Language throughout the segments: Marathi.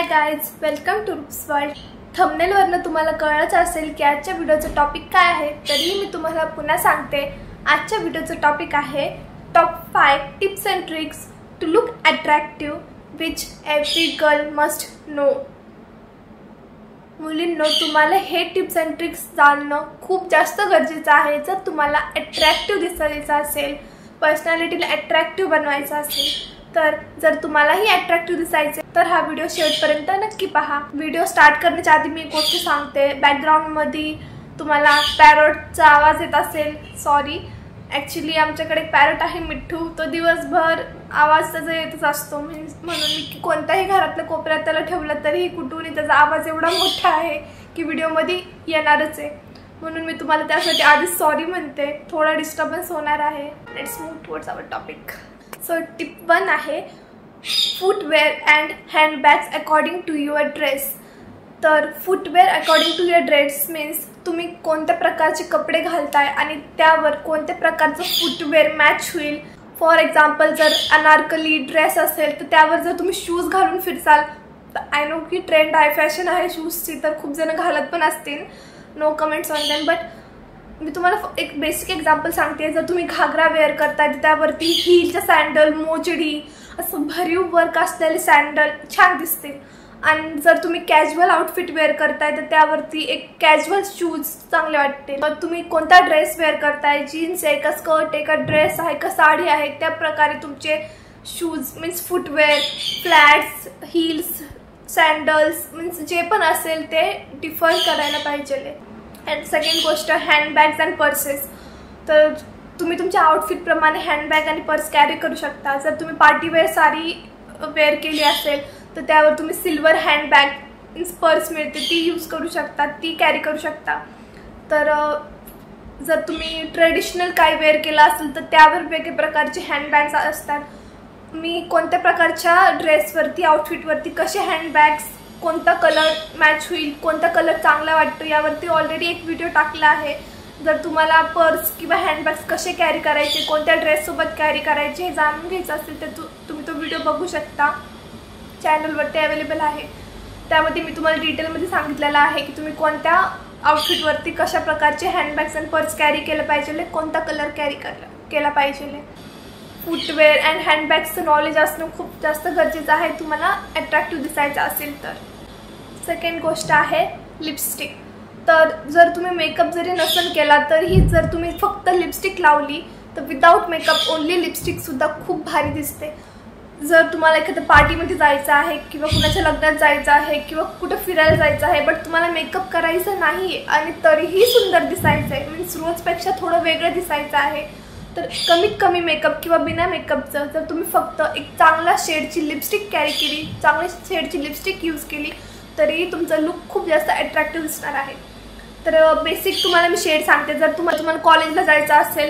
High guys, welcome to Roop's world. थंबनेलवरनं तुम्हाला कळलंच असेल की आजच्या व्हिडिओचं टॉपिक काय आहे। तरीही मी तुम्हाला पुन्हा सांगते, आजच्या व्हिडिओचं टॉपिक आहे top 5 tips and tricks to look attractive which every girl must know. मुलींनो, तुम्हाला हे टिप्स अँड ट्रिक्स जाणणं खूप जास्त गरजेचं आहे जर तुम्हाला अट्रॅक्टिव्ह दिसायचं असेल, पर्सनॅलिटीला अट्रॅक्टिव्ह बनवायचं असेल। तर जर तुम्हालाही अट्रॅक्टिव्ह दिसायचे तर हा व्हिडिओ शेवटपर्यंत नक्की पहा। व्हिडिओ स्टार्ट करण्याच्या आधी मी एक गोष्ट सांगते, बॅकग्राऊंडमध्ये तुम्हाला पॅरोटचा आवाज येत असेल, सॉरी। ॲक्च्युली आमच्याकडे एक पॅरोट आहे मिठ्ठू, तो दिवसभर आवाज त्याचा येतच असतो। म्हणून मी कोणत्याही घरातल्या कोपऱ्यात त्याला ठेवलं तरीही कुठूनही त्याचा आवाज एवढा मोठा आहे की व्हिडिओमध्ये येणारच आहे। म्हणून मी तुम्हाला त्यासाठी आधीच सॉरी म्हणते, थोडा डिस्टर्बन्स होणार आहे। Let's move towards our topic. So tip 1 आहे footwear and handbags according to your dress. तर footwear according to your dress means तुम्ही कोणत्या प्रकारचे कपडे घालताय आणि त्यावर कोणत्या प्रकारचं फुटवेअर मॅच होईल। फॉर एक्झाम्पल, जर अनारकली ड्रेस असेल तर त्यावर जर तुम्ही शूज घालून फिरसाल, आय नो की ट्रेंड आहे, फॅशन आहे शूजची, तर खूप जण घालत पण असतील, no comments on them. But मी तुम्हाला एक बेसिक एक्झाम्पल सांगते, जर तुम्ही घागरा वेअर करताय तर त्यावरती हीलच्या सँडल, मोजडी, असं भरीव वर्क असलेले सँडल छान दिसतील। आणि जर तुम्ही कॅज्युअल आउटफिट वेअर करताय तर त्यावरती एक कॅज्युअल शूज चांगले वाटते। मग तुम्ही कोणता ड्रेस वेअर करताय, जीन्स आहे का, स्कर्ट आहे का, ड्रेस आहे का, साडी आहे, त्या प्रकारे तुमचे shoes means footwear, flats, heels, sandals means जे पण असेल ते डिफर करायला पाहिजे। अँड सेकंड गोष्ट, हँडबॅग्स अँड पर्सेस। तर तुम्ही तुमच्या आउटफिटप्रमाणे हँडबॅग आणि पर्स कॅरी करू शकता। जर तुम्ही पार्टीवेअर साडी वेअर केली असेल तर त्यावर तुम्ही सिल्वर हँडबॅग मीन्स पर्स मिळते ती यूज करू शकता, ती कॅरी करू शकता। तर जर तुम्ही ट्रेडिशनल काय वेअर केलं असेल तर त्यावर वेगवेगळ्या प्रकारचे हँडबॅग्स असतात। मी कोणत्या प्रकारच्या ड्रेसवरती, आउटफिटवरती कसे हँडबॅग्स, कोणता कलर मॅच होईल, कोणता कलर चांगला वाटतो यावरती ऑलरेडी एक व्हिडिओ टाकला आहे। जर तुम्हाला पर्स किंवा हँडबॅग्स कसे कॅरी करायचे, कोणत्या ड्रेससोबत कॅरी करायचे हे जाणून घ्यायचं असेल तर तुम्ही तो व्हिडिओ बघू शकता, चॅनलवरती अवेलेबल आहे। त्यामध्ये मी तुम्हाला डिटेलमध्ये सांगितलेलं आहे की तुम्ही कोणत्या आउटफिटवरती कशा प्रकारचे हँडबॅग्स आणि पर्स कॅरी केलं पाहिजे, कोणता कलर कॅरी केला पाहिजे। फुटवेअर अँड हँडबॅग्सचं नॉलेज असणं खूप जास्त गरजेचं आहे तुम्हाला अट्रॅक्टिव्ह दिसायचं असेल तर। सेकंड गोष्ट आहे लिपस्टिक। तर जर तुम्ही मेकअप जरी नसेल केला तरीही जर तुम्ही फक्त लिपस्टिक लावली तर विदाऊट मेकअप ओनली लिपस्टिकसुद्धा खूप भारी दिसते। जर तुम्हाला एखाद्या पार्टीमध्ये जायचं आहे किंवा कुणाच्या लग्नात जायचं आहे किंवा कुठं फिरायला जायचं आहे बट तुम्हाला मेकअप करायचं नाही आहे आणि तरीही सुंदर दिसायचं आहे, मीन्स रोजपेक्षा थोडं वेगळं दिसायचं आहे, तर कमीत कमी मेकअप किंवा बिना मेकअपचं जर तुम्ही फक्त एक चांगला शेडची लिपस्टिक कॅरी केली, चांगल्या शेडची लिपस्टिक यूज केली तरी तुमचा लुक खूप जास्त अट्रॅक्टिव्ह दिसणार आहे। तर बेसिक तुम्हाला मी शेड सांगते, जर तुम्हाला कॉलेजला जायचं असेल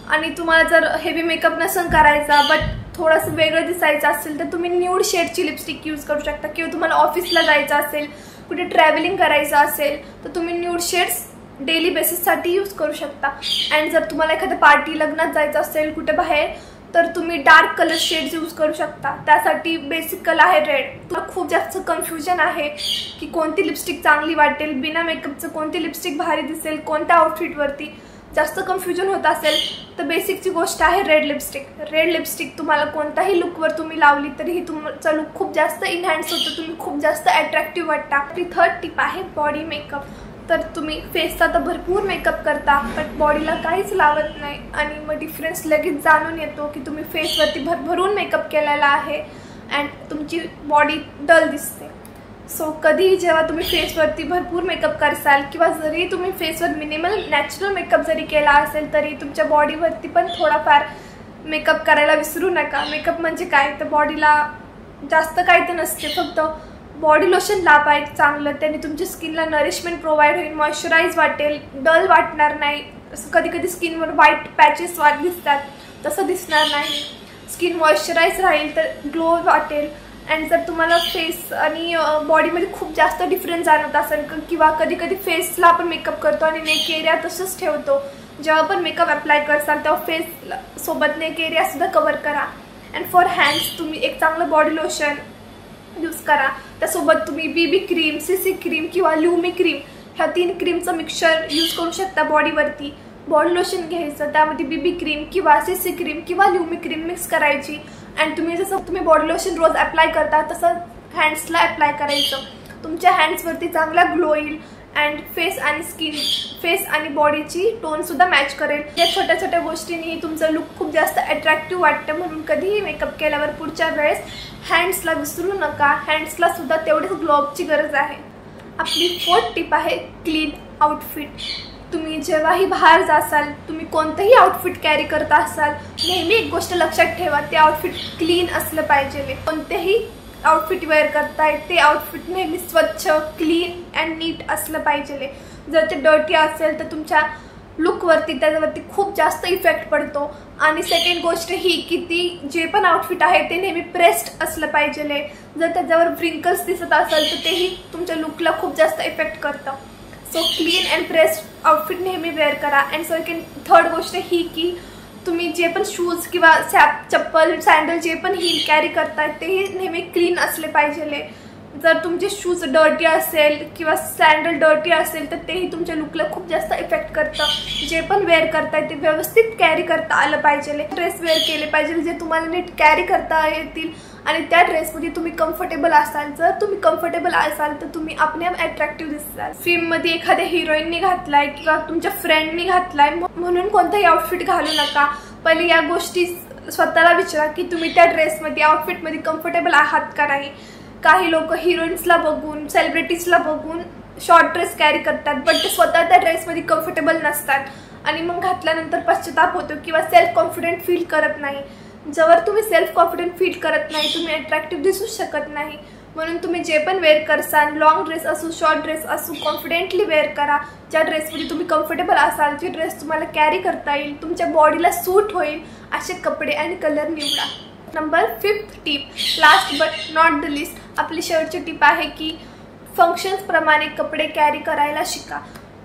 आणि तुम्हाला जर हेवी मेकअप नसेल करायचा बट थोडंसं वेगळं दिसायचं असेल तर तुम्ही न्यूड शेडची लिपस्टिक यूज करू शकता। किंवा तुम्हाला ऑफिसला जायचं असेल, कुठे ट्रॅव्हलिंग करायचं असेल तर तुम्ही न्यूड शेड्स डेली बेसिससाठी यूज करू शकता। अँड जर तुम्हाला एखाद्या पार्टी, लग्नात जायचं असेल कुठे बाहेर तर तुम्ही डार्क कलर शेड्स यूज करू शकता। त्यासाठी बेसिक कलर आहे रेड। तुम्हाला खूप जास्त कन्फ्युजन आहे की कोणती लिपस्टिक चांगली वाटेल, बिना मेकअपचं कोणती लिपस्टिक भारी दिसेल, कोणत्या आउटफिटवरती जास्त कन्फ्युजन होत असेल तर बेसिकची गोष्ट आहे रेड लिपस्टिक। रेड लिपस्टिक तुम्हाला कोणताही लुकवर तुम्ही लावली तरीही तुमचा लुक खूप जास्त इन्हॅन्स होतो, तुम्ही खूप जास्त अट्रॅक्टिव्ह वाटता। आपली थर्ड टिप आहे बॉडी मेकअप। तर तुम्ही फेसचा तर भरपूर मेकअप करता बट बॉडीला काहीच लावत नाही आणि मग डिफरन्स लगेच जाणून येतो की तुम्ही फेसवरती भरभरून मेकअप केलेला आहे अँड तुमची बॉडी डल दिसते। सो कधीही जेव्हा तुम्ही फेसवरती भरपूर मेकअप करसाल किंवा जरी तुम्ही फेसवर मिनिमल नॅचरल मेकअप जरी केला असेल तरी तुमच्या बॉडीवरती पण थोडाफार मेकअप करायला विसरू नका। मेकअप म्हणजे काय तर बॉडीला जास्त काही तर नसते, फक्त बॉडी लोशन लावा एक चांगलं, त्याने तुमच्या स्किनला नरिशमेंट प्रोव्हाइड होईल, मॉइश्चराईज वाटेल, डल वाटणार नाही। असं कधी कधी स्किनवर व्हाईट पॅचेस दिसतात तसं दिसणार नाही, स्किन मॉइश्चराईज राहील तर ग्लो वाटेल। अँड जर तुम्हाला फेस आणि बॉडीमध्ये खूप जास्त डिफरन्स जाणवत असेल किंवा कधी कधी फेसला आपण मेकअप करतो आणि नेक एरिया तसंच ठेवतो, जेव्हा आपण मेकअप अप्लाय करसाल तेव्हा फेस सोबत नेक एरिया सुद्धा कव्हर करा। अँड फॉर हँड्स तुम्ही एक चांगलं बॉडी लोशन यूज करा। त्यासोबत तुम्ही बीबी क्रीम, सीसी क्रीम किंवा ल्युमी क्रीम ह्या 3 क्रीमचं मिक्सचर यूज करू शकता बॉडीवरती। बॉडी लोशन घ्यायचं, त्यामध्ये बीबी क्रीम किंवा सीसी क्रीम किंवा ल्युमी क्रीम मिक्स करायची आणि तुम्ही बॉडी लोशन रोज अप्लाय करता तसं हँड्सला अप्लाय करायचं। तुमच्या हँड्सवरती चांगला ग्लो येईल अँड फेस आणि बॉडीची टोन सुद्धा मॅच करेल। या छोट्या छोट्या गोष्टींनी तुमचं लुक खूप जास्त अट्रॅक्टिव्ह वाटतं, म्हणून कधीही मेकअप केल्यावर पुढच्या वेळेस हँड्सला विसरू नका। हँड्सला सुद्धा तेवढीच ग्लोअपची गरज आहे। आपली 4th टिप आहे क्लीन आउटफिट। तुम्ही जेव्हाही बाहेर जासाल, तुम्ही कोणतंही आउटफिट कॅरी करत असाल, नेहमी एक गोष्ट लक्षात ठेवा, ते आउटफिट क्लीन असलं पाहिजे। कोणतेही आउटफिट वेअर करताय ते आउटफिट नेहमी स्वच्छ, क्लीन अँड नीट असलं पाहिजे। जर ते डर्टी असेल तर तुमच्या लुकवरती त्याच्यावरती खूप जास्त इफेक्ट पडतो। आणि सेकंड गोष्ट ही की ती जे पण आउटफिट आहे ते नेहमी प्रेस्ड असलं पाहिजे। जर त्याच्यावर व्रिंकल्स दिसत असेल तर तेही तुमच्या लुकला खूप जास्त इफेक्ट करतं। So clean and pressed outfit नेहमी वेअर करा। अँड थर्ड गोष्ट ही की तुम्ही जे पण शूज किंवा चप्पल, सँडल जे पण हील कॅरी करताय तेही नेहमी क्लीन असले पाहिजे। जर तुमचे शूज डर्टी असेल किंवा सँडल डर्टी असेल तर तेही तुमच्या लुकला खूप जास्त इफेक्ट करतं। जे पण वेअर करताय ते व्यवस्थित कॅरी करता आलं पाहिजे। ड्रेस वेअर केले पाहिजे जे तुम्हाला नीट कॅरी करता येतील आणि त्या ड्रेसमध्ये तुम्ही कम्फर्टेबल असाल। जर तुम्ही कम्फर्टेबल असाल तर तुम्ही आपल्याला अट्रॅक्टिव्ह दिसताल। फिल्ममध्ये एखाद्या हिरोईननी घातलाय किंवा तुमच्या फ्रेंडनी घातलाय म्हणून कोणताही आउटफिट घालू नका। पहिले या गोष्टी स्वतःला विचारा की तुम्ही त्या ड्रेसमध्ये, आउटफिटमध्ये कम्फर्टेबल आहात का नाही। काही लोक हिरोईन्सला बघून, सेलिब्रिटीजला बघून शॉर्ट ड्रेस कॅरी करतात, बट ते स्वतः त्या ड्रेसमध्ये कम्फर्टेबल नसतात आणि मग घातल्यानंतर पश्चाताप होतो किंवा सेल्फ कॉन्फिडंट फील करत नाही। जर तुम्ही सेल्फ कॉन्फिडंट फील करत नाही, तुम्ही अट्रॅक्टिव्ह दिसू शकत नाही। म्हणून तुम्ही जे पण वेअर करसाल, लॉंग ड्रेस असू, शॉर्ट ड्रेस असू, कॉन्फिडेंटली वेअर करा। ज्या ड्रेसमध्ये तुम्ही कम्फर्टेबल असाल, जे ड्रेस तुम्हाला कॅरी करता येईल, तुमच्या बॉडीला सूट होईल असे कपडे आणि कलर निवडा। Number 5th tip, last but not the list, आपली शेवटची टिप आहे की फंक्शन्स प्रमाणे कपडे कॅरी करायला शिका।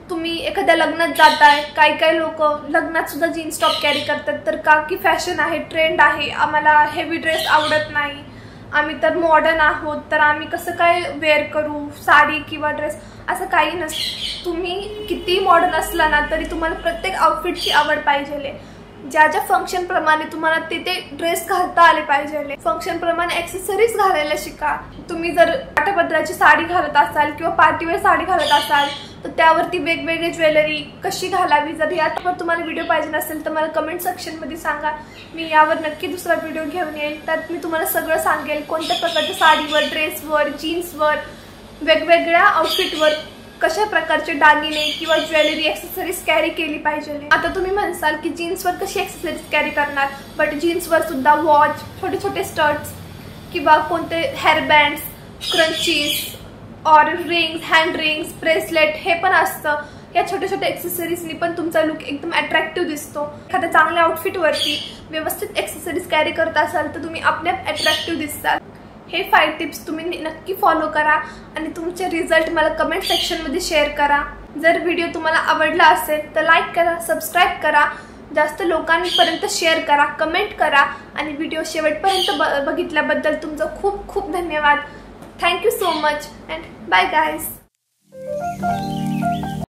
तुम्ही एखाद्या लग्नात जाताय, काही लोक लग्नात सुद्धा जीन्स टॉप कॅरी करतात, तर का की फॅशन आहे, ट्रेंड आहे, आम्हाला हेवी ड्रेस आवडत नाही, आम्ही तर मॉडर्न आहोत, तर आम्ही कसं काय वेअर करू साडी किंवा ड्रेस, असं काही नसतं। तुम्ही किती मॉडर्न असला ना तरी तुम्हाला प्रत्येक आउटफिटची आवड पाहिजे। ज्या फंक्शन प्रमाणे तुम्हाला ते ड्रेस घालता आले पाहिजे। फंक्शन प्रमाणे ॲक्सेसरीज घालायला शिका। तुम्ही जर काठापदराची साडी घालत असाल किंवा पार्टीवेअर साडी घालत असाल तर त्यावरती वेगवेगळी ज्वेलरी कशी घालावी, जर यावर तुम्हाला व्हिडिओ पाहिजे असेल तर मला कमेंट सेक्शनमध्ये सांगा, मी यावर नक्की दुसरा व्हिडिओ घेऊन येईल। त्यात मी तुम्हाला सगळं सांगेल, कोणत्या प्रकारच्या साडीवर, ड्रेसवर, जीन्सवर, वेगवेगळ्या आउटफिटवर कशा प्रकारचे दागिने किंवा ज्वेलरी, ॲक्सेसरीज कॅरी केली पाहिजे। आता तुम्ही म्हणसाल की जीन्सवर कशी ॲक्सेसरीज कॅरी करणार, बट जीन्सवर सुद्धा वॉच, छोटे छोटे स्टड्स किंवा कोणते हेअरबँड्स, क्रंचीज और रिंग्स, हँड रिंग्स, ब्रेसलेट हे पण असतं। या छोट्या छोट्या ॲक्सेसरीजनी पण तुमचा लुक एकदम अट्रॅक्टिव्ह दिसतो। एखाद्या चांगल्या आउटफिटवरती व्यवस्थित ॲक्सेसरीज कॅरी करत असाल तर तुम्ही आपल्याला अट्रॅक्टिव्ह दिसताल। हे 5 टिप्स तुम्ही नक्की फॉलो करा आणि तुमचे रिझल्ट मला कमेंट सेक्शनमध्ये शेअर करा। जर व्हिडिओ तुम्हाला आवडला असेल तर लाईक करा, सबस्क्राईब करा, जास्त लोकांपर्यंत शेअर करा, कमेंट करा आणि व्हिडिओ शेवटपर्यंत बघितल्याबद्दल तुमचं खूप खूप धन्यवाद। Thank you so much and bye guys.